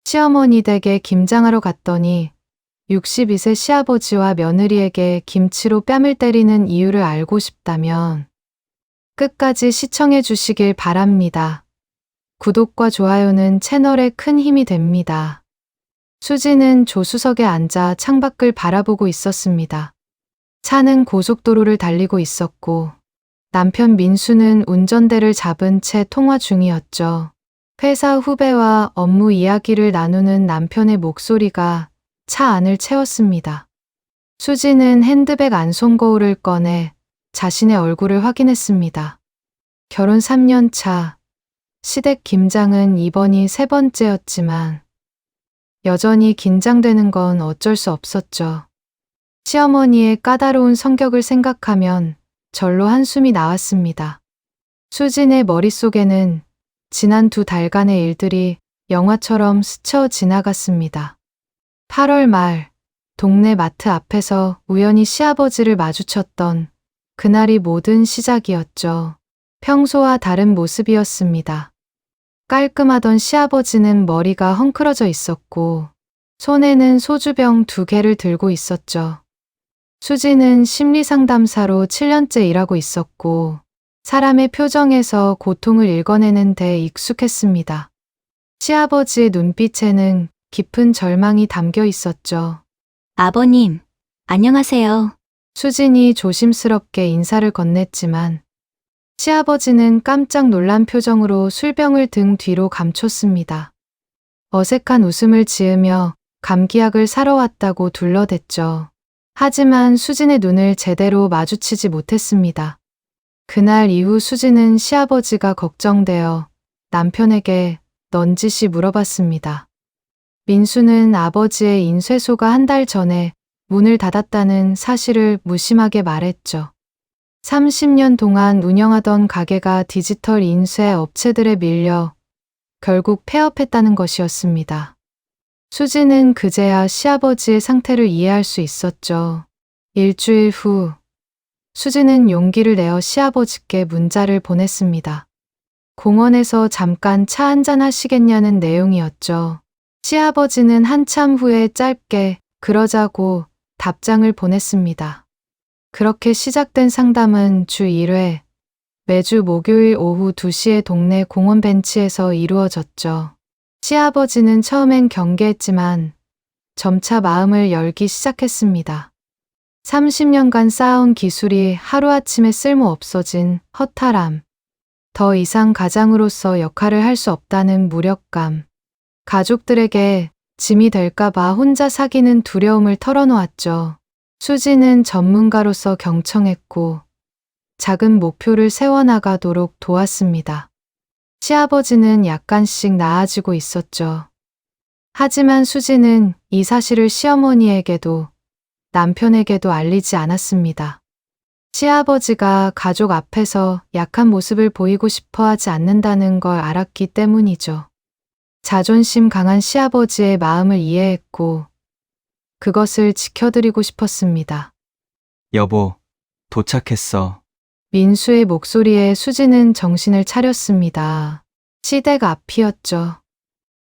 시어머니 댁에 김장하러 갔더니 62세 시아버지와 며느리에게 김치로 뺨을 때리는 이유를 알고 싶다면 끝까지 시청해 주시길 바랍니다. 구독과 좋아요는 채널에 큰 힘이 됩니다. 수지는 조수석에 앉아 창밖을 바라보고 있었습니다. 차는 고속도로를 달리고 있었고 남편 민수는 운전대를 잡은 채 통화 중이었죠. 회사 후배와 업무 이야기를 나누는 남편의 목소리가 차 안을 채웠습니다. 수지는 핸드백 안손 거울을 꺼내 자신의 얼굴을 확인했습니다. 결혼 3년 차, 시댁 김장은 이번이 3번째였지만 여전히 긴장되는 건 어쩔 수 없었죠. 시어머니의 까다로운 성격을 생각하면 절로 한숨이 나왔습니다. 수진의 머릿속에는 지난 2달간의 일들이 영화처럼 스쳐 지나갔습니다. 8월 말, 동네 마트 앞에서 우연히 시아버지를 마주쳤던 그날이 모든 시작이었죠. 평소와 다른 모습이었습니다. 깔끔하던 시아버지는 머리가 헝클어져 있었고 손에는 소주병 2개를 들고 있었죠. 수지는 심리상담사로 7년째 일하고 있었고 사람의 표정에서 고통을 읽어내는 데 익숙했습니다. 시아버지의 눈빛에는 깊은 절망이 담겨 있었죠. 아버님, 안녕하세요. 수진이 조심스럽게 인사를 건넸지만 시아버지는 깜짝 놀란 표정으로 술병을 등 뒤로 감췄습니다. 어색한 웃음을 지으며 감기약을 사러 왔다고 둘러댔죠. 하지만 수진의 눈을 제대로 마주치지 못했습니다. 그날 이후 수진은 시아버지가 걱정되어 남편에게 넌지시 물어봤습니다. 민수는 아버지의 인쇄소가 1달 전에 문을 닫았다는 사실을 무심하게 말했죠. 30년 동안 운영하던 가게가 디지털 인쇄 업체들에 밀려 결국 폐업했다는 것이었습니다. 수지는 그제야 시아버지의 상태를 이해할 수 있었죠. 일주일 후, 수지는 용기를 내어 시아버지께 문자를 보냈습니다. 공원에서 잠깐 차 한잔 하시겠냐는 내용이었죠. 시아버지는 한참 후에 짧게 그러자고 답장을 보냈습니다. 그렇게 시작된 상담은 주 1회, 매주 목요일 오후 2시에 동네 공원 벤치에서 이루어졌죠. 시아버지는 처음엔 경계했지만 점차 마음을 열기 시작했습니다. 30년간 쌓아온 기술이 하루아침에 쓸모 없어진 허탈함, 더 이상 가장으로서 역할을 할 수 없다는 무력감, 가족들에게 짐이 될까봐 혼자 사귀는 두려움을 털어놓았죠. 수지는 전문가로서 경청했고 작은 목표를 세워나가도록 도왔습니다. 시아버지는 약간씩 나아지고 있었죠. 하지만 수지는 이 사실을 시어머니에게도 남편에게도 알리지 않았습니다. 시아버지가 가족 앞에서 약한 모습을 보이고 싶어 하지 않는다는 걸 알았기 때문이죠. 자존심 강한 시아버지의 마음을 이해했고 그것을 지켜드리고 싶었습니다. 여보, 도착했어. 민수의 목소리에 수지는 정신을 차렸습니다. 시댁 앞이었죠.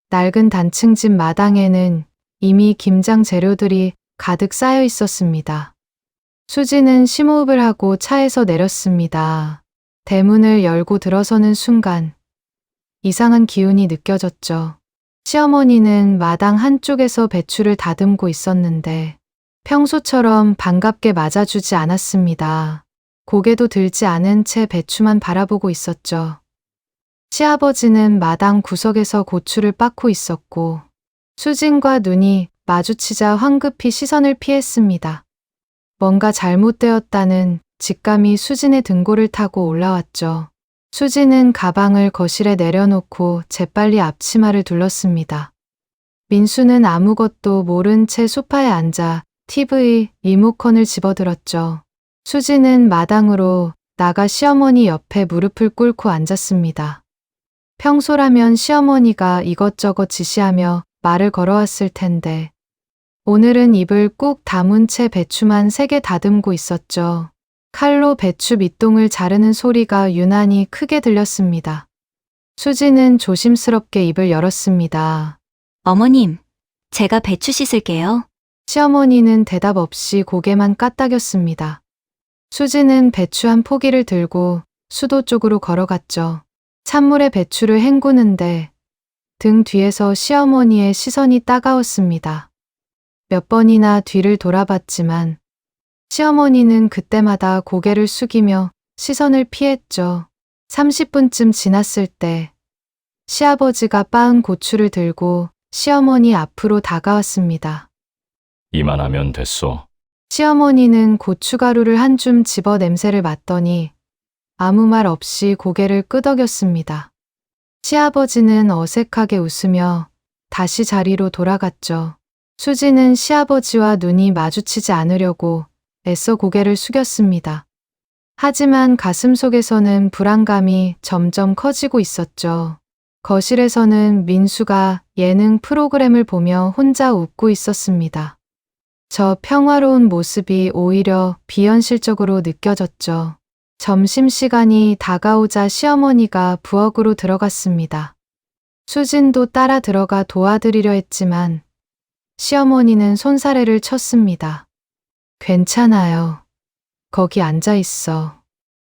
낡은 단층집 마당에는 이미 김장 재료들이 가득 쌓여 있었습니다. 수지는 심호흡을 하고 차에서 내렸습니다. 대문을 열고 들어서는 순간 이상한 기운이 느껴졌죠. 시어머니는 마당 한쪽에서 배추를 다듬고 있었는데 평소처럼 반갑게 맞아주지 않았습니다. 고개도 들지 않은 채 배추만 바라보고 있었죠. 시아버지는 마당 구석에서 고추를 빻고 있었고 수진과 눈이 마주치자 황급히 시선을 피했습니다. 뭔가 잘못되었다는 직감이 수진의 등골을 타고 올라왔죠. 수진은 가방을 거실에 내려놓고 재빨리 앞치마를 둘렀습니다. 민수는 아무것도 모른 채 소파에 앉아 TV 리모컨을 집어들었죠. 수지는 마당으로 나가 시어머니 옆에 무릎을 꿇고 앉았습니다. 평소라면 시어머니가 이것저것 지시하며 말을 걸어왔을 텐데 오늘은 입을 꾹 다문 채 배추만 3개 다듬고 있었죠. 칼로 배추 밑동을 자르는 소리가 유난히 크게 들렸습니다. 수지는 조심스럽게 입을 열었습니다. 어머님, 제가 배추 씻을게요. 시어머니는 대답 없이 고개만 까딱였습니다. 수지는 배추 한 포기를 들고 수도 쪽으로 걸어갔죠. 찬물에 배추를 헹구는데 등 뒤에서 시어머니의 시선이 따가웠습니다. 몇 번이나 뒤를 돌아봤지만 시어머니는 그때마다 고개를 숙이며 시선을 피했죠. 30분쯤 지났을 때 시아버지가 빻은 고추를 들고 시어머니 앞으로 다가왔습니다. 이만하면 됐소. 시어머니는 고춧가루를 한 줌 집어 냄새를 맡더니 아무 말 없이 고개를 끄덕였습니다. 시아버지는 어색하게 웃으며 다시 자리로 돌아갔죠. 수지는 시아버지와 눈이 마주치지 않으려고 애써 고개를 숙였습니다. 하지만 가슴속에서는 불안감이 점점 커지고 있었죠. 거실에서는 민수가 예능 프로그램을 보며 혼자 웃고 있었습니다. 저 평화로운 모습이 오히려 비현실적으로 느껴졌죠. 점심시간이 다가오자 시어머니가 부엌으로 들어갔습니다. 수진도 따라 들어가 도와드리려 했지만 시어머니는 손사래를 쳤습니다. 괜찮아요. 거기 앉아 있어.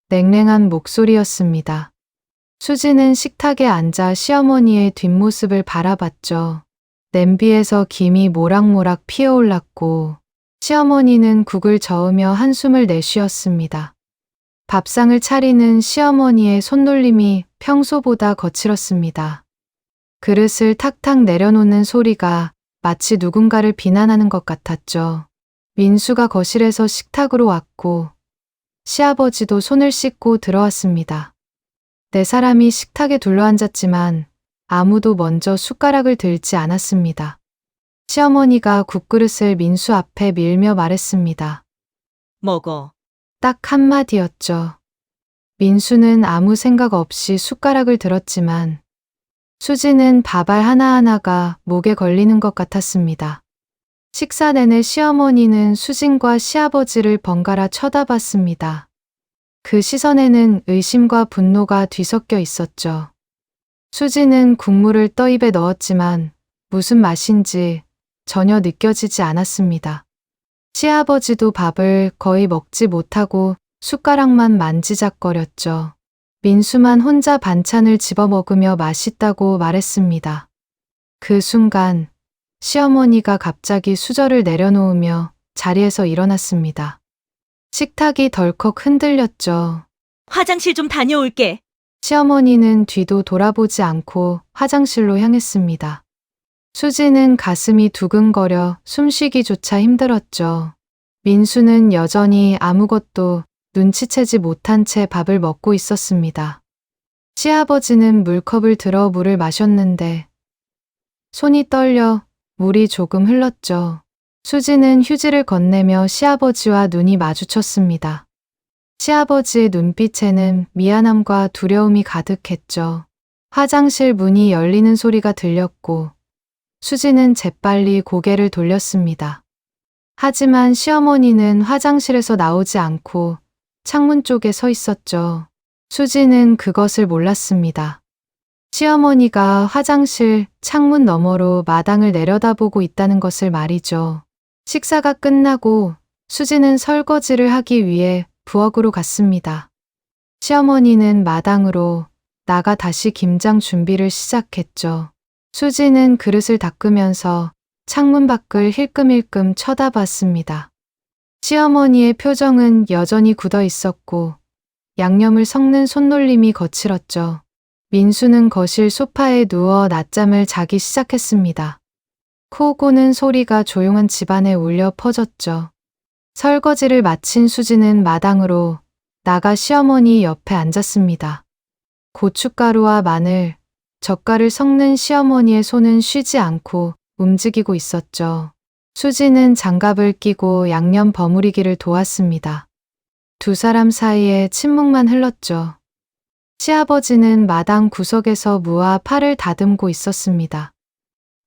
냉랭한 목소리였습니다. 수지는 식탁에 앉아 시어머니의 뒷모습을 바라봤죠. 냄비에서 김이 모락모락 피어올랐고 시어머니는 국을 저으며 한숨을 내쉬었습니다. 밥상을 차리는 시어머니의 손놀림이 평소보다 거칠었습니다. 그릇을 탁탁 내려놓는 소리가 마치 누군가를 비난하는 것 같았죠. 민수가 거실에서 식탁으로 왔고 시아버지도 손을 씻고 들어왔습니다. 네 사람이 식탁에 둘러앉았지만 아무도 먼저 숟가락을 들지 않았습니다. 시어머니가 국그릇을 민수 앞에 밀며 말했습니다. 먹어. 딱 한마디였죠. 민수는 아무 생각 없이 숟가락을 들었지만 수지는 밥알 하나하나가 목에 걸리는 것 같았습니다. 식사 내내 시어머니는 수진과 시아버지를 번갈아 쳐다봤습니다. 그 시선에는 의심과 분노가 뒤섞여 있었죠. 수지는 국물을 떠입에 넣었지만 무슨 맛인지 전혀 느껴지지 않았습니다. 시아버지도 밥을 거의 먹지 못하고 숟가락만 만지작거렸죠. 민수만 혼자 반찬을 집어 먹으며 맛있다고 말했습니다. 그 순간 시어머니가 갑자기 수저를 내려놓으며 자리에서 일어났습니다. 식탁이 덜컥 흔들렸죠. 화장실 좀 다녀올게. 시어머니는 뒤도 돌아보지 않고 화장실로 향했습니다. 수지는 가슴이 두근거려 숨쉬기조차 힘들었죠. 민수는 여전히 아무것도 눈치채지 못한 채 밥을 먹고 있었습니다. 시아버지는 물컵을 들어 물을 마셨는데 손이 떨려 물이 조금 흘렀죠. 수지는 휴지를 건네며 시아버지와 눈이 마주쳤습니다. 시아버지의 눈빛에는 미안함과 두려움이 가득했죠. 화장실 문이 열리는 소리가 들렸고 수지는 재빨리 고개를 돌렸습니다. 하지만 시어머니는 화장실에서 나오지 않고 창문 쪽에 서 있었죠. 수지는 그것을 몰랐습니다. 시어머니가 화장실 창문 너머로 마당을 내려다보고 있다는 것을 말이죠. 식사가 끝나고 수지는 설거지를 하기 위해 부엌으로 갔습니다. 시어머니는 마당으로 나가 다시 김장 준비를 시작했죠. 수지는 그릇을 닦으면서 창문 밖을 힐끔힐끔 쳐다봤습니다. 시어머니의 표정은 여전히 굳어 있었고 양념을 섞는 손놀림이 거칠었죠. 민수는 거실 소파에 누워 낮잠을 자기 시작했습니다. 코 고는 소리가 조용한 집안에 울려 퍼졌죠. 설거지를 마친 수지는 마당으로 나가 시어머니 옆에 앉았습니다. 고춧가루와 마늘, 젓갈을 섞는 시어머니의 손은 쉬지 않고 움직이고 있었죠. 수지는 장갑을 끼고 양념 버무리기를 도왔습니다. 두 사람 사이에 침묵만 흘렀죠. 시아버지는 마당 구석에서 무와 팔을 다듬고 있었습니다.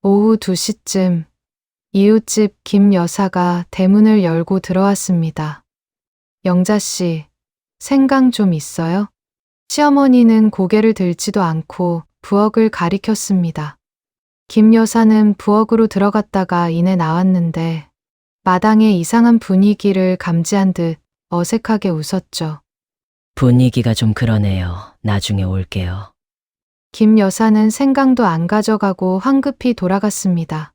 오후 2시쯤 이웃집 김 여사가 대문을 열고 들어왔습니다. 영자 씨, 생강 좀 있어요? 시어머니는 고개를 들지도 않고 부엌을 가리켰습니다. 김 여사는 부엌으로 들어갔다가 이내 나왔는데 마당의 이상한 분위기를 감지한 듯 어색하게 웃었죠. 분위기가 좀 그러네요. 나중에 올게요. 김 여사는 생강도 안 가져가고 황급히 돌아갔습니다.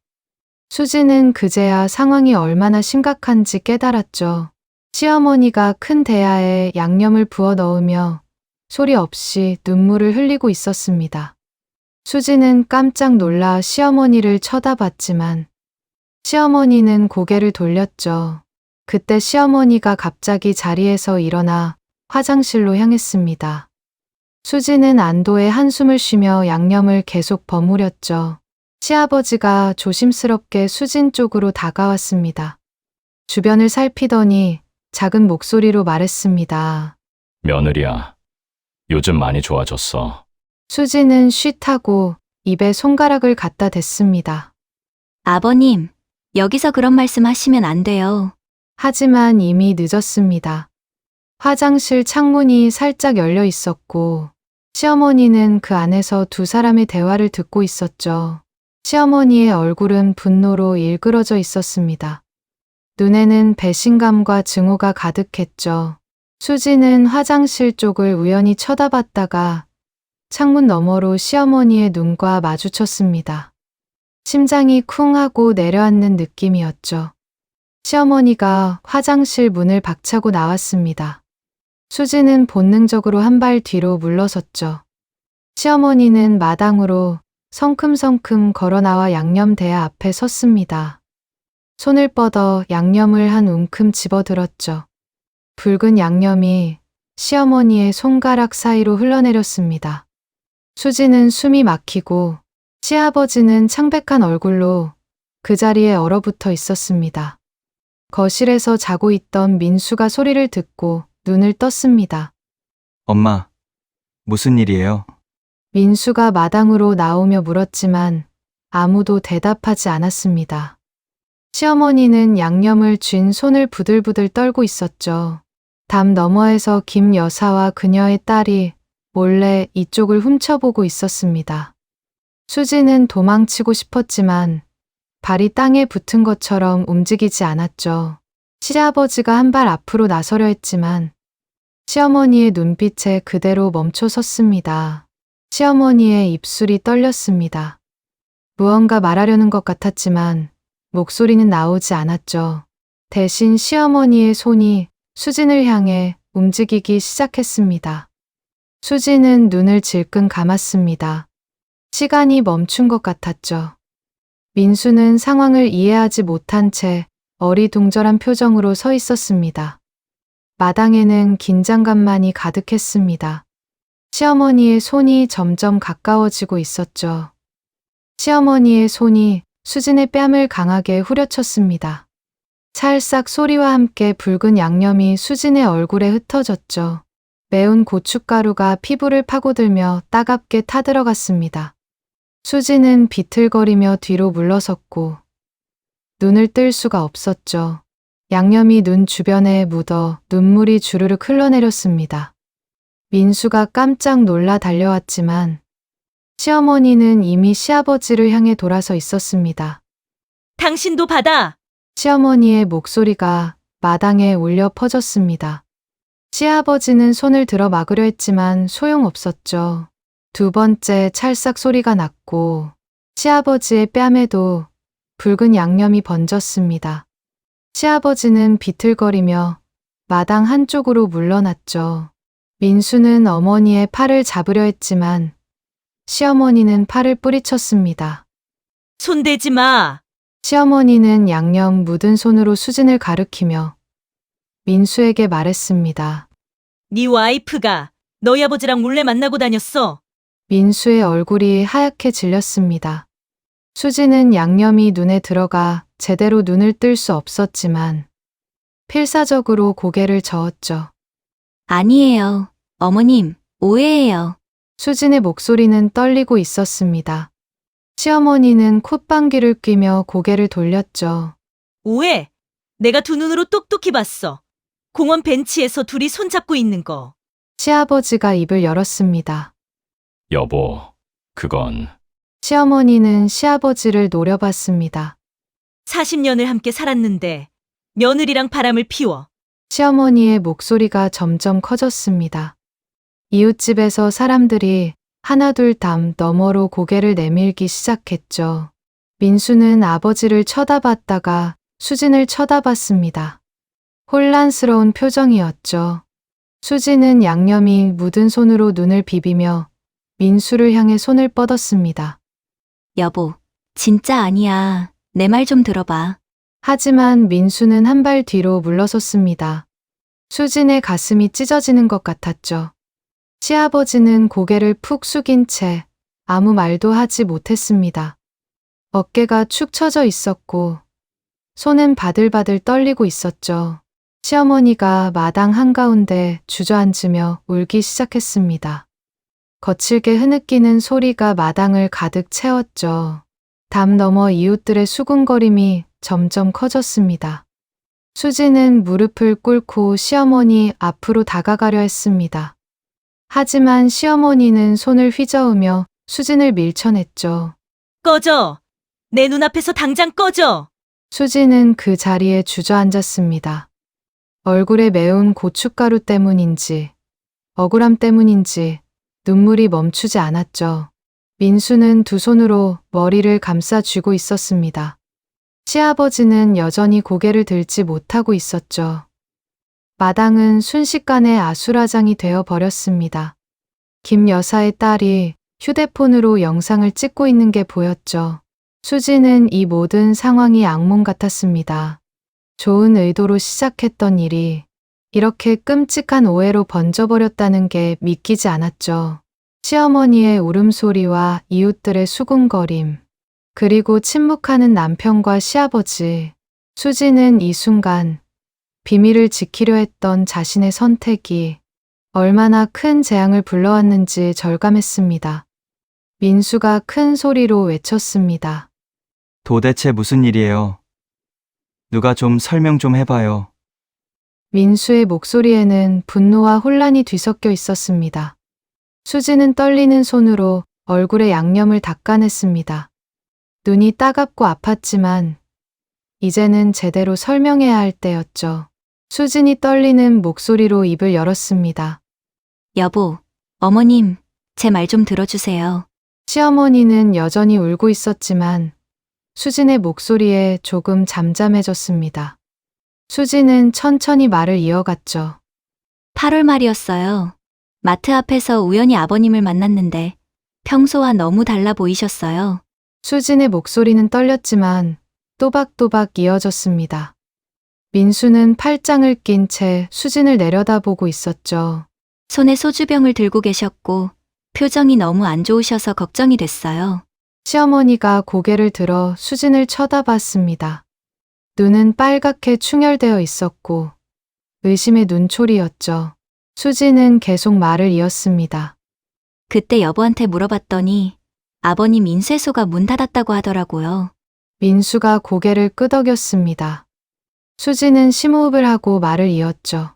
수지는 그제야 상황이 얼마나 심각한지 깨달았죠. 시어머니가 큰 대야에 양념을 부어 넣으며 소리 없이 눈물을 흘리고 있었습니다. 수지는 깜짝 놀라 시어머니를 쳐다봤지만 시어머니는 고개를 돌렸죠. 그때 시어머니가 갑자기 자리에서 일어나 화장실로 향했습니다. 수지는 안도의 한숨을 쉬며 양념을 계속 버무렸죠. 시아버지가 조심스럽게 수진 쪽으로 다가왔습니다. 주변을 살피더니 작은 목소리로 말했습니다. 며느리야, 요즘 많이 좋아졌어. 수지는 쉿하고 입에 손가락을 갖다 댔습니다. 아버님, 여기서 그런 말씀 하시면 안 돼요. 하지만 이미 늦었습니다. 화장실 창문이 살짝 열려 있었고 시어머니는 그 안에서 두 사람의 대화를 듣고 있었죠. 시어머니의 얼굴은 분노로 일그러져 있었습니다. 눈에는 배신감과 증오가 가득했죠. 수지는 화장실 쪽을 우연히 쳐다봤다가 창문 너머로 시어머니의 눈과 마주쳤습니다. 심장이 쿵 하고 내려앉는 느낌이었죠. 시어머니가 화장실 문을 박차고 나왔습니다. 수지는 본능적으로 한 발 뒤로 물러섰죠. 시어머니는 마당으로 성큼성큼 걸어 나와 양념 대야 앞에 섰습니다. 손을 뻗어 양념을 한 움큼 집어들었죠. 붉은 양념이 시어머니의 손가락 사이로 흘러내렸습니다. 수지는 숨이 막히고 시아버지는 창백한 얼굴로 그 자리에 얼어붙어 있었습니다. 거실에서 자고 있던 민수가 소리를 듣고 눈을 떴습니다. 엄마, 무슨 일이에요? 민수가 마당으로 나오며 물었지만 아무도 대답하지 않았습니다. 시어머니는 양념을 쥔 손을 부들부들 떨고 있었죠. 담 너머에서 김 여사와 그녀의 딸이 몰래 이쪽을 훔쳐보고 있었습니다. 수지는 도망치고 싶었지만 발이 땅에 붙은 것처럼 움직이지 않았죠. 시아버지가 한 발 앞으로 나서려 했지만 시어머니의 눈빛에 그대로 멈춰 섰습니다. 시어머니의 입술이 떨렸습니다. 무언가 말하려는 것 같았지만 목소리는 나오지 않았죠. 대신 시어머니의 손이 수진을 향해 움직이기 시작했습니다. 수진은 눈을 질끈 감았습니다. 시간이 멈춘 것 같았죠. 민수는 상황을 이해하지 못한 채 어리둥절한 표정으로 서 있었습니다. 마당에는 긴장감만이 가득했습니다. 시어머니의 손이 점점 가까워지고 있었죠. 시어머니의 손이 수진의 뺨을 강하게 후려쳤습니다. 찰싹 소리와 함께 붉은 양념이 수진의 얼굴에 흩어졌죠. 매운 고춧가루가 피부를 파고들며 따갑게 타들어갔습니다. 수지는 비틀거리며 뒤로 물러섰고 눈을 뜰 수가 없었죠. 양념이 눈 주변에 묻어 눈물이 주르륵 흘러내렸습니다. 민수가 깜짝 놀라 달려왔지만 시어머니는 이미 시아버지를 향해 돌아서 있었습니다. 당신도 받아! 시어머니의 목소리가 마당에 울려 퍼졌습니다. 시아버지는 손을 들어 막으려 했지만 소용없었죠. 두 번째 찰싹 소리가 났고 시아버지의 뺨에도 붉은 양념이 번졌습니다. 시아버지는 비틀거리며 마당 한쪽으로 물러났죠. 민수는 어머니의 팔을 잡으려 했지만 시어머니는 팔을 뿌리쳤습니다. 손대지 마! 시어머니는 양념 묻은 손으로 수진을 가리키며 민수에게 말했습니다. 네 와이프가 너희 아버지랑 몰래 만나고 다녔어. 민수의 얼굴이 하얗게 질렸습니다. 수지는 양념이 눈에 들어가 제대로 눈을 뜰 수 없었지만 필사적으로 고개를 저었죠. 아니에요. 어머님, 오해예요. 수진의 목소리는 떨리고 있었습니다. 시어머니는 콧방귀를 뀌며 고개를 돌렸죠. 오해! 내가 두 눈으로 똑똑히 봤어. 공원 벤치에서 둘이 손잡고 있는 거. 시아버지가 입을 열었습니다. 여보, 그건 시어머니는 시아버지를 노려봤습니다. 40년을 함께 살았는데 며느리랑 바람을 피워. 시어머니의 목소리가 점점 커졌습니다. 이웃집에서 사람들이 하나둘 담 너머로 고개를 내밀기 시작했죠. 민수는 아버지를 쳐다봤다가 수진을 쳐다봤습니다. 혼란스러운 표정이었죠. 수진은 양념이 묻은 손으로 눈을 비비며 민수를 향해 손을 뻗었습니다. 여보, 진짜 아니야. 내 말 좀 들어봐. 하지만 민수는 한 발 뒤로 물러섰습니다. 수진의 가슴이 찢어지는 것 같았죠. 시아버지는 고개를 푹 숙인 채 아무 말도 하지 못했습니다. 어깨가 축 처져 있었고 손은 바들바들 떨리고 있었죠. 시어머니가 마당 한가운데 주저앉으며 울기 시작했습니다. 거칠게 흐느끼는 소리가 마당을 가득 채웠죠. 담 너머 이웃들의 수군거림이 점점 커졌습니다. 수지는 무릎을 꿇고 시어머니 앞으로 다가가려 했습니다. 하지만 시어머니는 손을 휘저으며 수진을 밀쳐냈죠. 꺼져! 내 눈앞에서 당장 꺼져! 수지는 그 자리에 주저앉았습니다. 얼굴에 매운 고춧가루 때문인지, 억울함 때문인지 눈물이 멈추지 않았죠. 민수는 두 손으로 머리를 감싸 쥐고 있었습니다. 시아버지는 여전히 고개를 들지 못하고 있었죠. 마당은 순식간에 아수라장이 되어 버렸습니다. 김 여사의 딸이 휴대폰으로 영상을 찍고 있는 게 보였죠. 수지는 이 모든 상황이 악몽 같았습니다. 좋은 의도로 시작했던 일이 이렇게 끔찍한 오해로 번져버렸다는 게 믿기지 않았죠. 시어머니의 울음소리와 이웃들의 수군거림, 그리고 침묵하는 남편과 시아버지. 수지는 이 순간 비밀을 지키려 했던 자신의 선택이 얼마나 큰 재앙을 불러왔는지 절감했습니다. 민수가 큰 소리로 외쳤습니다. 도대체 무슨 일이에요? 누가 좀 설명 좀 해봐요. 민수의 목소리에는 분노와 혼란이 뒤섞여 있었습니다. 수지는 떨리는 손으로 얼굴에 양념을 닦아냈습니다. 눈이 따갑고 아팠지만 이제는 제대로 설명해야 할 때였죠. 수진이 떨리는 목소리로 입을 열었습니다. 여보, 어머님, 제 말 좀 들어주세요. 시어머니는 여전히 울고 있었지만 수진의 목소리에 조금 잠잠해졌습니다. 수진은 천천히 말을 이어갔죠. 8월 말이었어요. 마트 앞에서 우연히 아버님을 만났는데 평소와 너무 달라 보이셨어요. 수진의 목소리는 떨렸지만 또박또박 이어졌습니다. 민수는 팔짱을 낀 채 수진을 내려다보고 있었죠. 손에 소주병을 들고 계셨고 표정이 너무 안 좋으셔서 걱정이 됐어요. 시어머니가 고개를 들어 수진을 쳐다봤습니다. 눈은 빨갛게 충혈되어 있었고 의심의 눈초리였죠. 수진은 계속 말을 이었습니다. 그때 여보한테 물어봤더니 아버님 인쇄소가 문 닫았다고 하더라고요. 민수가 고개를 끄덕였습니다. 수진은 심호흡을 하고 말을 이었죠.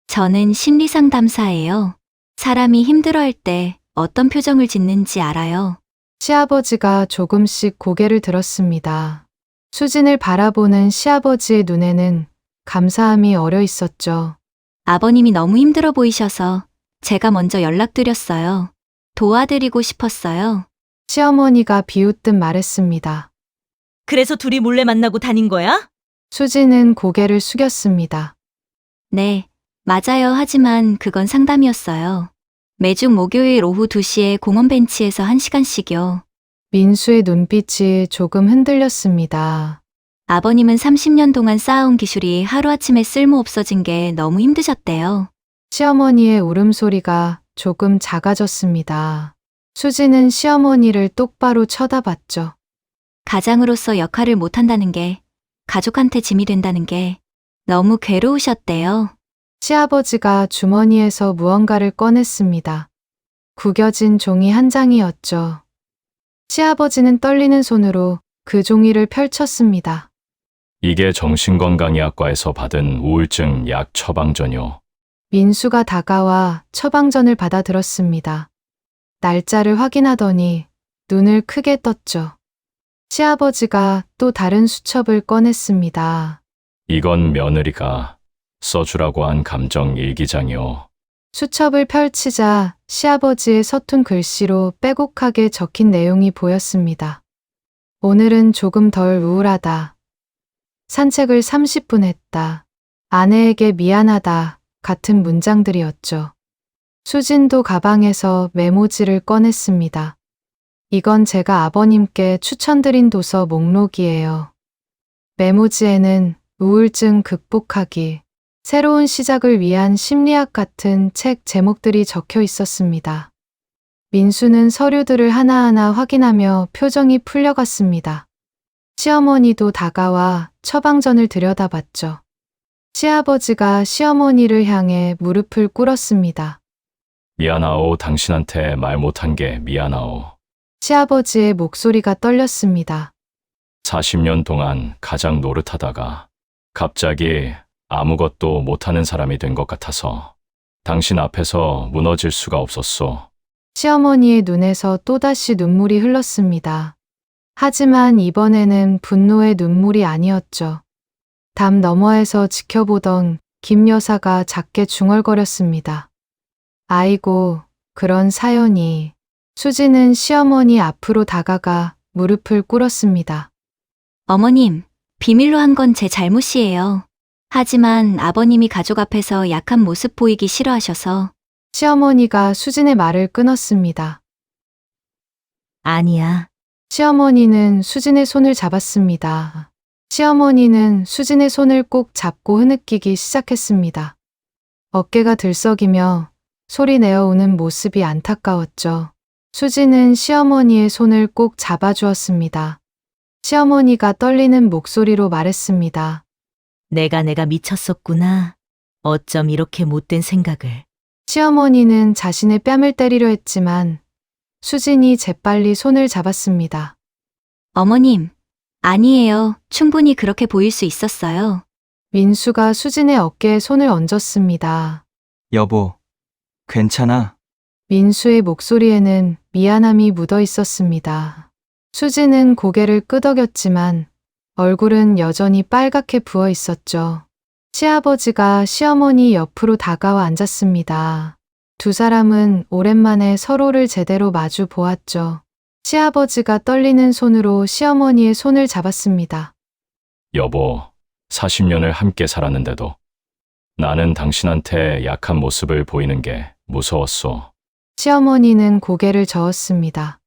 저는 심리상담사예요. 사람이 힘들어할 때 어떤 표정을 짓는지 알아요. 시아버지가 조금씩 고개를 들었습니다. 수진을 바라보는 시아버지의 눈에는 감사함이 어려 있었죠. 아버님이 너무 힘들어 보이셔서 제가 먼저 연락드렸어요. 도와드리고 싶었어요. 시어머니가 비웃듯 말했습니다. 그래서 둘이 몰래 만나고 다닌 거야? 수진은 고개를 숙였습니다. 네, 맞아요. 하지만 그건 상담이었어요. 매주 목요일 오후 2시에 공원 벤치에서 1시간씩요. 민수의 눈빛이 조금 흔들렸습니다. 아버님은 30년 동안 쌓아온 기술이 하루아침에 쓸모 없어진 게 너무 힘드셨대요. 시어머니의 울음소리가 조금 작아졌습니다. 수진은 시어머니를 똑바로 쳐다봤죠. 가장으로서 역할을 못한다는 게, 가족한테 짐이 된다는 게 너무 괴로우셨대요. 시아버지가 주머니에서 무언가를 꺼냈습니다. 구겨진 종이 한 장이었죠. 시아버지는 떨리는 손으로 그 종이를 펼쳤습니다. 이게 정신건강의학과에서 받은 우울증 약 처방전요. 민수가 다가와 처방전을 받아들었습니다. 날짜를 확인하더니 눈을 크게 떴죠. 시아버지가 또 다른 수첩을 꺼냈습니다. 이건 며느리가 써주라고 한 감정 일기장이요. 수첩을 펼치자 시아버지의 서툰 글씨로 빼곡하게 적힌 내용이 보였습니다. 오늘은 조금 덜 우울하다. 산책을 30분 했다. 아내에게 미안하다. 같은 문장들이었죠. 수진도 가방에서 메모지를 꺼냈습니다. 이건 제가 아버님께 추천드린 도서 목록이에요. 메모지에는 우울증 극복하기, 새로운 시작을 위한 심리학 같은 책 제목들이 적혀 있었습니다. 민수는 서류들을 하나하나 확인하며 표정이 풀려갔습니다. 시어머니도 다가와 처방전을 들여다봤죠. 시아버지가 시어머니를 향해 무릎을 꿇었습니다. 미안하오. 당신한테 말 못한 게 미안하오. 시아버지의 목소리가 떨렸습니다. 40년 동안 가장 노릇하다가 갑자기 아무것도 못하는 사람이 된 것 같아서 당신 앞에서 무너질 수가 없었소. 시어머니의 눈에서 또다시 눈물이 흘렀습니다. 하지만 이번에는 분노의 눈물이 아니었죠. 담 너머에서 지켜보던 김 여사가 작게 중얼거렸습니다. 아이고, 그런 사연이. 수지는 시어머니 앞으로 다가가 무릎을 꿇었습니다. 어머님, 비밀로 한 건 제 잘못이에요. 하지만 아버님이 가족 앞에서 약한 모습 보이기 싫어하셔서. 시어머니가 수진의 말을 끊었습니다. 아니야. 시어머니는 수진의 손을 잡았습니다. 시어머니는 수진의 손을 꼭 잡고 흐느끼기 시작했습니다. 어깨가 들썩이며 소리내어 우는 모습이 안타까웠죠. 수진은 시어머니의 손을 꼭 잡아주었습니다. 시어머니가 떨리는 목소리로 말했습니다. 내가 미쳤었구나. 어쩜 이렇게 못된 생각을. 시어머니는 자신의 뺨을 때리려 했지만 수진이 재빨리 손을 잡았습니다. 어머님, 아니에요. 충분히 그렇게 보일 수 있었어요. 민수가 수진의 어깨에 손을 얹었습니다. 여보, 괜찮아? 민수의 목소리에는 미안함이 묻어 있었습니다. 수진은 고개를 끄덕였지만 얼굴은 여전히 빨갛게 부어 있었죠. 시아버지가 시어머니 옆으로 다가와 앉았습니다. 두 사람은 오랜만에 서로를 제대로 마주 보았죠. 시아버지가 떨리는 손으로 시어머니의 손을 잡았습니다. 여보, 40년을 함께 살았는데도 나는 당신한테 약한 모습을 보이는 게 무서웠어. 시어머니는 고개를 저었습니다.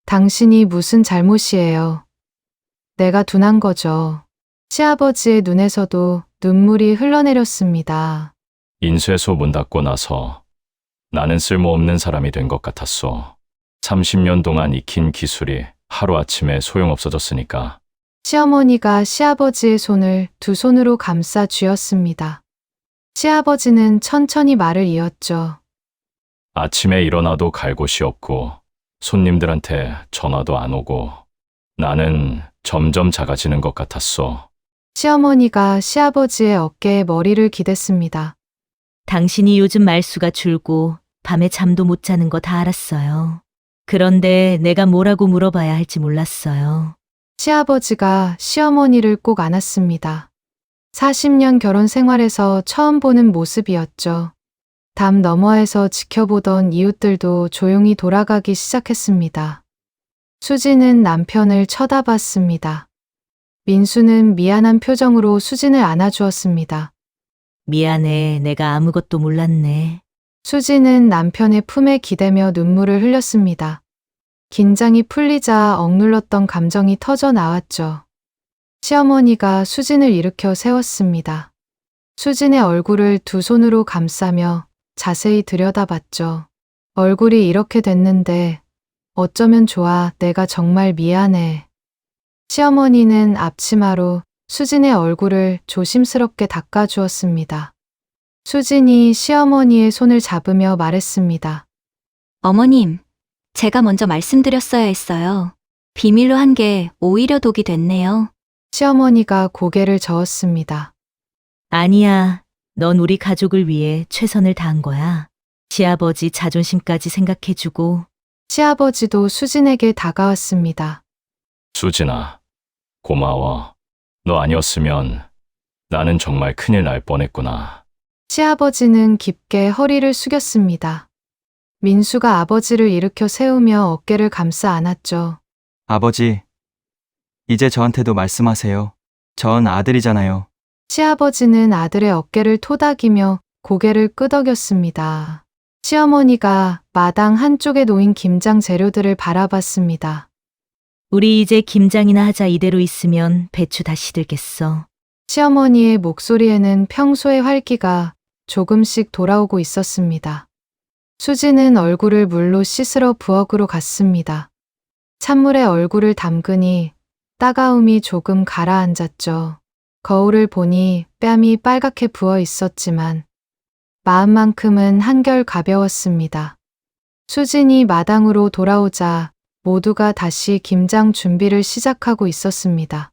당신이 무슨 잘못이에요. 내가 둔한 거죠. 시아버지의 눈에서도 눈물이 흘러내렸습니다. 인쇄소 문 닫고 나서 나는 쓸모없는 사람이 된 것 같았어. 30년 동안 익힌 기술이 하루아침에 소용없어졌으니까. 시어머니가 시아버지의 손을 두 손으로 감싸 쥐었습니다. 시아버지는 천천히 말을 이었죠. 아침에 일어나도 갈 곳이 없고 손님들한테 전화도 안 오고 나는 점점 작아지는 것 같았어. 시어머니가 시아버지의 어깨에 머리를 기댔습니다. 당신이 요즘 말수가 줄고 밤에 잠도 못 자는 거 다 알았어요. 그런데 내가 뭐라고 물어봐야 할지 몰랐어요. 시아버지가 시어머니를 꼭 안았습니다. 40년 결혼 생활에서 처음 보는 모습이었죠. 담 너머에서 지켜보던 이웃들도 조용히 돌아가기 시작했습니다. 수진은 남편을 쳐다봤습니다. 민수는 미안한 표정으로 수진을 안아주었습니다. 미안해, 내가 아무것도 몰랐네. 수진은 남편의 품에 기대며 눈물을 흘렸습니다. 긴장이 풀리자 억눌렀던 감정이 터져 나왔죠. 시어머니가 수진을 일으켜 세웠습니다. 수진의 얼굴을 두 손으로 감싸며 자세히 들여다봤죠. 얼굴이 이렇게 됐는데 어쩌면 좋아. 내가 정말 미안해. 시어머니는 앞치마로 수진의 얼굴을 조심스럽게 닦아주었습니다. 수진이 시어머니의 손을 잡으며 말했습니다. 어머님, 제가 먼저 말씀드렸어야 했어요. 비밀로 한 게 오히려 독이 됐네요. 시어머니가 고개를 저었습니다. 아니야, 넌 우리 가족을 위해 최선을 다한 거야. 시아버지 자존심까지 생각해주고 시아버지도 수진에게 다가왔습니다. 수진아, 고마워. 너 아니었으면 나는 정말 큰일 날 뻔했구나. 시아버지는 깊게 허리를 숙였습니다. 민수가 아버지를 일으켜 세우며 어깨를 감싸 안았죠. 아버지, 이제 저한테도 말씀하세요. 전 아들이잖아요. 시아버지는 아들의 어깨를 토닥이며 고개를 끄덕였습니다. 시어머니가 마당 한쪽에 놓인 김장 재료들을 바라봤습니다. 우리 이제 김장이나 하자. 이대로 있으면 배추 다 시들겠어. 시어머니의 목소리에는 평소의 활기가 조금씩 돌아오고 있었습니다. 수지는 얼굴을 물로 씻으러 부엌으로 갔습니다. 찬물에 얼굴을 담그니 따가움이 조금 가라앉았죠. 거울을 보니 뺨이 빨갛게 부어 있었지만 마음만큼은 한결 가벼웠습니다. 수진이 마당으로 돌아오자 모두가 다시 김장 준비를 시작하고 있었습니다.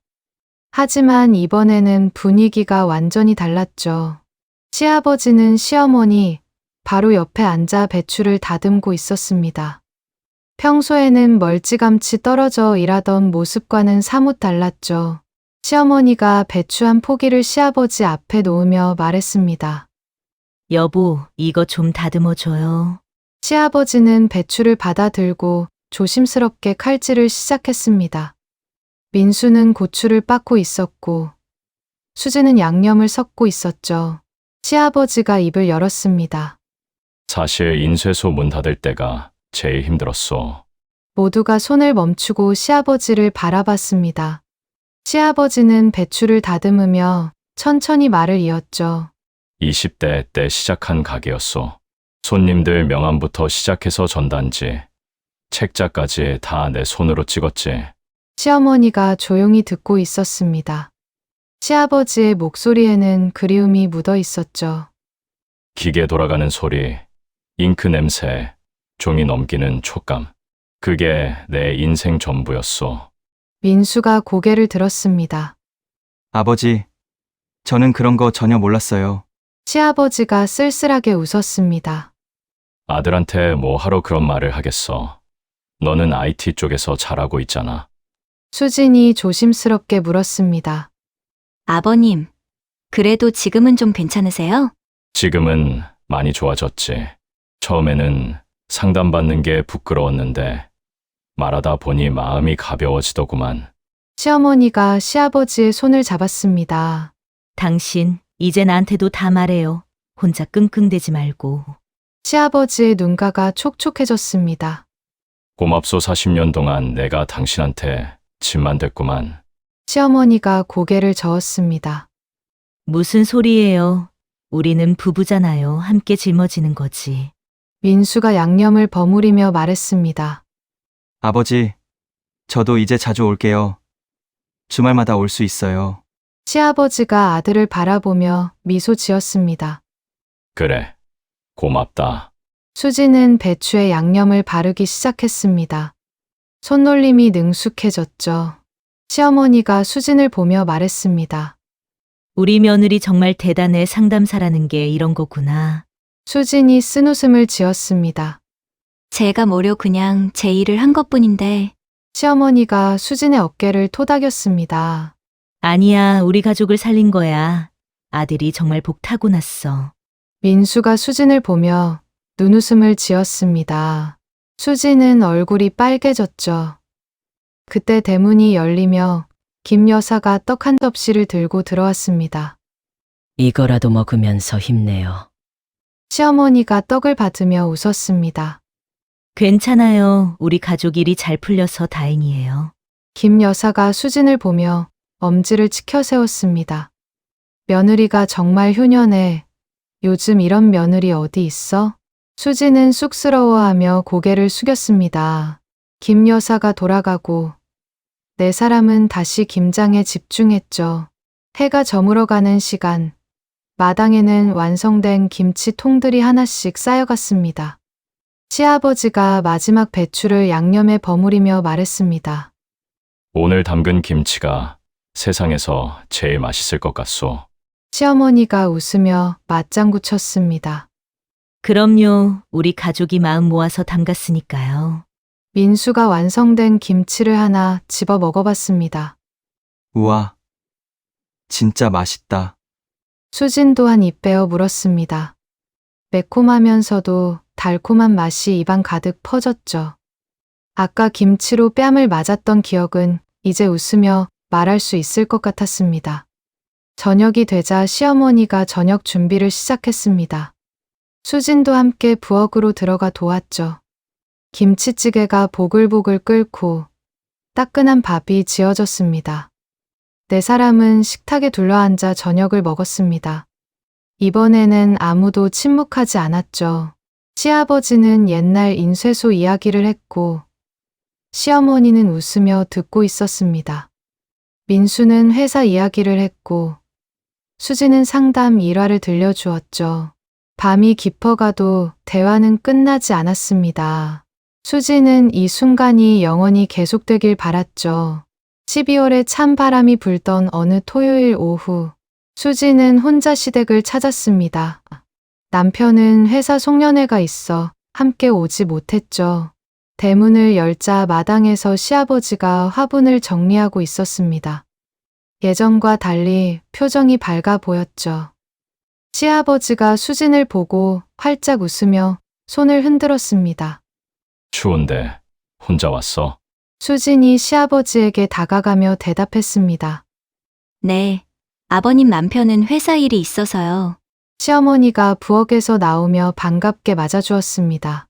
하지만 이번에는 분위기가 완전히 달랐죠. 시아버지는 시어머니 바로 옆에 앉아 배추를 다듬고 있었습니다. 평소에는 멀찌감치 떨어져 일하던 모습과는 사뭇 달랐죠. 시어머니가 배추 한 포기를 시아버지 앞에 놓으며 말했습니다. 여보, 이거 좀 다듬어줘요. 시아버지는 배추를 받아 들고 조심스럽게 칼질을 시작했습니다. 민수는 고추를 빻고 있었고 수지는 양념을 섞고 있었죠. 시아버지가 입을 열었습니다. 사실 인쇄소 문 닫을 때가 제일 힘들었어. 모두가 손을 멈추고 시아버지를 바라봤습니다. 시아버지는 배추를 다듬으며 천천히 말을 이었죠. 20대 때 시작한 가게였어. 손님들 명함부터 시작해서 전단지, 책자까지 다 내 손으로 찍었지. 시어머니가 조용히 듣고 있었습니다. 시아버지의 목소리에는 그리움이 묻어 있었죠. 기계 돌아가는 소리, 잉크 냄새, 종이 넘기는 촉감. 그게 내 인생 전부였어. 민수가 고개를 들었습니다. 아버지, 저는 그런 거 전혀 몰랐어요. 시아버지가 쓸쓸하게 웃었습니다. 아들한테 뭐 하러 그런 말을 하겠어. 너는 IT 쪽에서 잘하고 있잖아. 수진이 조심스럽게 물었습니다. 아버님, 그래도 지금은 좀 괜찮으세요? 지금은 많이 좋아졌지. 처음에는 상담받는 게 부끄러웠는데 말하다 보니 마음이 가벼워지더구만. 시어머니가 시아버지의 손을 잡았습니다. 당신, 이제 나한테도 다 말해요. 혼자 끙끙대지 말고. 시아버지의 눈가가 촉촉해졌습니다. 고맙소. 40년 동안 내가 당신한테 짐만 됐구만. 시어머니가 고개를 저었습니다. 무슨 소리예요? 우리는 부부잖아요. 함께 짊어지는 거지. 민수가 양념을 버무리며 말했습니다. 아버지, 저도 이제 자주 올게요. 주말마다 올 수 있어요. 시아버지가 아들을 바라보며 미소 지었습니다. 그래, 고맙다. 수지는 배추에 양념을 바르기 시작했습니다. 손놀림이 능숙해졌죠. 시어머니가 수진을 보며 말했습니다. 우리 며느리 정말 대단해. 상담사라는 게 이런 거구나. 수진이 쓴웃음을 지었습니다. 제가 뭐려 그냥 제 일을 한 것뿐인데 시어머니가 수진의 어깨를 토닥였습니다. 아니야, 우리 가족을 살린 거야. 아들이 정말 복 타고났어. 민수가 수진을 보며 눈웃음을 지었습니다. 수진은 얼굴이 빨개졌죠. 그때 대문이 열리며 김 여사가 떡 한 접시를 들고 들어왔습니다. 이거라도 먹으면서 힘내요. 시어머니가 떡을 받으며 웃었습니다. 괜찮아요. 우리 가족 일이 잘 풀려서 다행이에요. 김 여사가 수진을 보며 엄지를 치켜 세웠습니다. 며느리가 정말 효녀네. 요즘 이런 며느리 어디 있어? 수진은 쑥스러워하며 고개를 숙였습니다. 김 여사가 돌아가고 네 사람은 다시 김장에 집중했죠. 해가 저물어가는 시간, 마당에는 완성된 김치통들이 하나씩 쌓여갔습니다. 시아버지가 마지막 배추를 양념에 버무리며 말했습니다. 오늘 담근 김치가 세상에서 제일 맛있을 것 같소. 시어머니가 웃으며 맞장구 쳤습니다. 그럼요. 우리 가족이 마음 모아서 담갔으니까요. 민수가 완성된 김치를 하나 집어 먹어봤습니다. 우와, 진짜 맛있다. 수진도 한 입 베어 물었습니다. 매콤하면서도 달콤한 맛이 입안 가득 퍼졌죠. 아까 김치로 뺨을 맞았던 기억은 이제 웃으며 말할 수 있을 것 같았습니다. 저녁이 되자 시어머니가 저녁 준비를 시작했습니다. 수진도 함께 부엌으로 들어가 도왔죠. 김치찌개가 보글보글 끓고 따끈한 밥이 지어졌습니다. 네 사람은 식탁에 둘러앉아 저녁을 먹었습니다. 이번에는 아무도 침묵하지 않았죠. 시아버지는 옛날 인쇄소 이야기를 했고 시어머니는 웃으며 듣고 있었습니다. 민수는 회사 이야기를 했고 수지는 상담 일화를 들려주었죠. 밤이 깊어가도 대화는 끝나지 않았습니다. 수지는 이 순간이 영원히 계속되길 바랐죠. 12월에 찬 바람이 불던 어느 토요일 오후, 수지는 혼자 시댁을 찾았습니다. 남편은 회사 송년회가 있어 함께 오지 못했죠. 대문을 열자 마당에서 시아버지가 화분을 정리하고 있었습니다. 예전과 달리 표정이 밝아 보였죠. 시아버지가 수진을 보고 활짝 웃으며 손을 흔들었습니다. 추운데 혼자 왔어? 수진이 시아버지에게 다가가며 대답했습니다. 네, 아버님 남편은 회사 일이 있어서요. 시어머니가 부엌에서 나오며 반갑게 맞아주었습니다.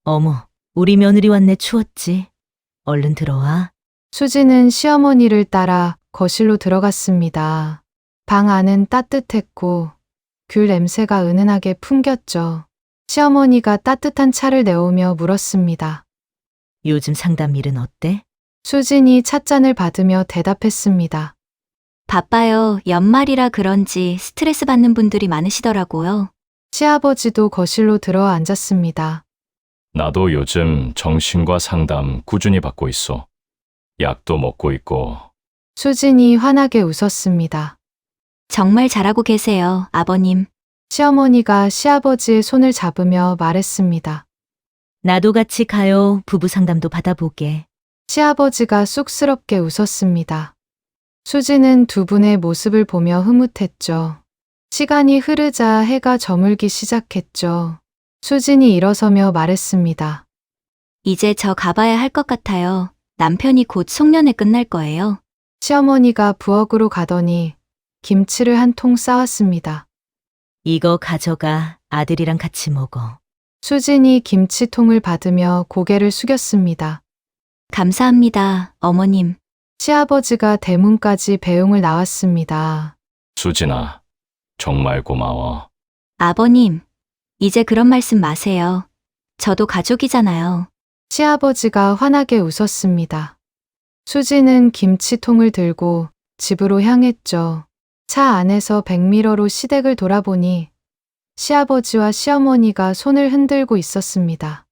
어머, 우리 며느리 왔네. 추웠지? 얼른 들어와. 수지는 시어머니를 따라 거실로 들어갔습니다. 방 안은 따뜻했고 귤 냄새가 은은하게 풍겼죠. 시어머니가 따뜻한 차를 내오며 물었습니다. 요즘 상담 일은 어때? 수진이 찻잔을 받으며 대답했습니다. 바빠요. 연말이라 그런지 스트레스 받는 분들이 많으시더라고요. 시아버지도 거실로 들어 앉았습니다. 나도 요즘 정신과 상담 꾸준히 받고 있어. 약도 먹고 있고. 수진이 환하게 웃었습니다. 정말 잘하고 계세요, 아버님. 시어머니가 시아버지의 손을 잡으며 말했습니다. 나도 같이 가요. 부부 상담도 받아보게. 시아버지가 쑥스럽게 웃었습니다. 수지는 두 분의 모습을 보며 흐뭇했죠. 시간이 흐르자 해가 저물기 시작했죠. 수진이 일어서며 말했습니다. 이제 저 가봐야 할 것 같아요. 남편이 곧 송년회 끝날 거예요. 시어머니가 부엌으로 가더니 김치를 한 통 싸왔습니다. 이거 가져가. 아들이랑 같이 먹어. 수진이 김치통을 받으며 고개를 숙였습니다. 감사합니다, 어머님. 시아버지가 대문까지 배웅을 나왔습니다. 수진아, 정말 고마워. 아버님, 이제 그런 말씀 마세요. 저도 가족이잖아요. 시아버지가 환하게 웃었습니다. 수지는 김치통을 들고 집으로 향했죠. 차 안에서 백미러로 시댁을 돌아보니 시아버지와 시어머니가 손을 흔들고 있었습니다.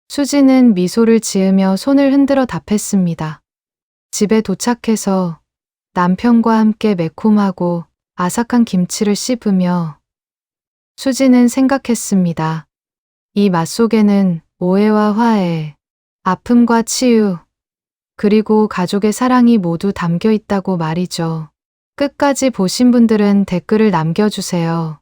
수지는 미소를 지으며 손을 흔들어 답했습니다. 집에 도착해서 남편과 함께 매콤하고 아삭한 김치를 씹으며 수지는 생각했습니다. 이 맛 속에는 오해와 화해, 아픔과 치유, 그리고 가족의 사랑이 모두 담겨 있다고 말이죠. 끝까지 보신 분들은 댓글을 남겨주세요.